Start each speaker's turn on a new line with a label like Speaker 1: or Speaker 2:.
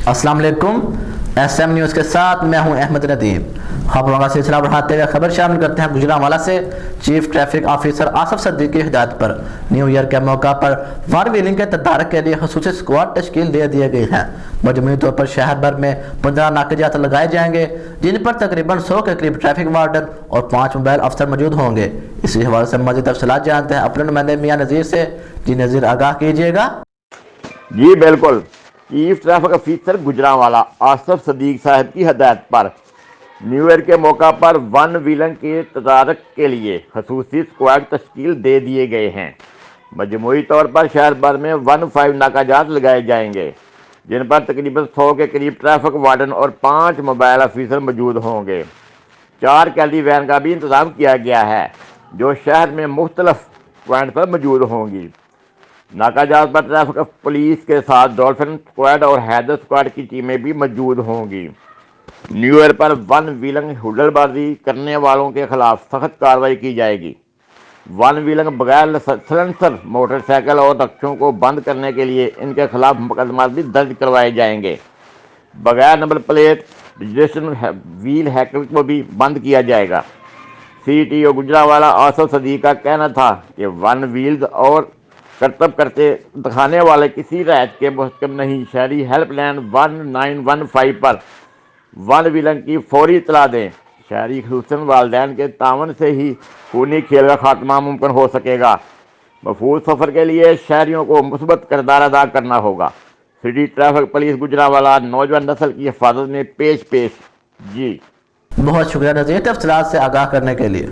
Speaker 1: अस्सलाम वालेकुम। SM news के साथ मैं हूं अहमद नदीम। खबरों का सिलसिला बढ़ाते हुए खबर शामिल करते हैं गुजरांवाला से। चीफ ट्रैफिक ऑफिसर आसिफ सद्दीक की हिदायत पर न्यू ईयर के मौका पर वन व्हीलिंग के तदारक के लिए खसूसी स्क्वाड तश्कील दे दिए गए हैं। मजमूई तौर पर शहर भर में 15 नाकाजात लगाए जाएंगे, जिन पर तकरीबन 100 के करीब ट्रैफिक वार्डन और 5 मोबाइल अफसर मौजूद होंगे। इसी हवाले से मज़ीद तफसीलात जानते हैं अपने नुमाइंदे मियां नज़ीर से। जी नज़ीर, आगाह कीजिएगा।
Speaker 2: जी बिल्कुल। Chief traffic officer Gujranwala Asif Sadiq साहब की हदायत पर न्यू ईयर के मौका पर वन व्हीलिंग के तदारक के लिए खसूसी स्क्वाड तश्कील दे दिए गए हैं। मजमूई तौर पर शहर भर में 15 नाकाजात लगाए जाएंगे, जिन पर तकरीबन 100 के करीब ट्रैफिक वार्डन और 5 मोबाइल ऑफिसर मौजूद होंगे। 4 कैदी वैन का भी इंतजाम किया गया है, जो शहर में मुख्तलिफ पॉइंट पर मौजूद होंगी। नाकाजात पर ट्रैफिक पुलिस के साथ डॉल्फिन स्क्वाड और हैदर स्क्वाड की टीमें भी मौजूद होंगी। न्यू ईयर पर वन व्हीलिंग हुडलबाजी करने वालों के खिलाफ सख्त कार्रवाई की जाएगी। वन व्हीलिंग बगैर सलेंसर मोटरसाइकिल और रक्षों को बंद करने के लिए इनके खिलाफ मुकदमा भी दर्ज करवाए जाएंगे। बगैर नंबर प्लेट रजिस्ट्रेशन व्हील हैकल को भी बंद किया जाएगा। CTO गुजरांवाला आसिफ सदीक का कहना था कि वन व्हील्स और करतब करते दिखाने वाले किसी रैत के मुहकम नहीं। शहरी हेल्पलाइन 1915 पर वन व्हीलिंग की फौरी इतला दें। शहरी खुसूसन वालिदैन के तावन से ही खूनी खेल का खात्मा मुमकिन हो सकेगा। महफूज सफ़र के लिए शहरियों को मुस्बत किरदार अदा करना होगा। सिटी ट्रैफिक पुलिस गुजरांवाला नौजवान नस्ल की हिफाजत में पेश। जी
Speaker 1: बहुत शुक्रिया नज़ीर, तफसीलात से आगाह करने के लिए।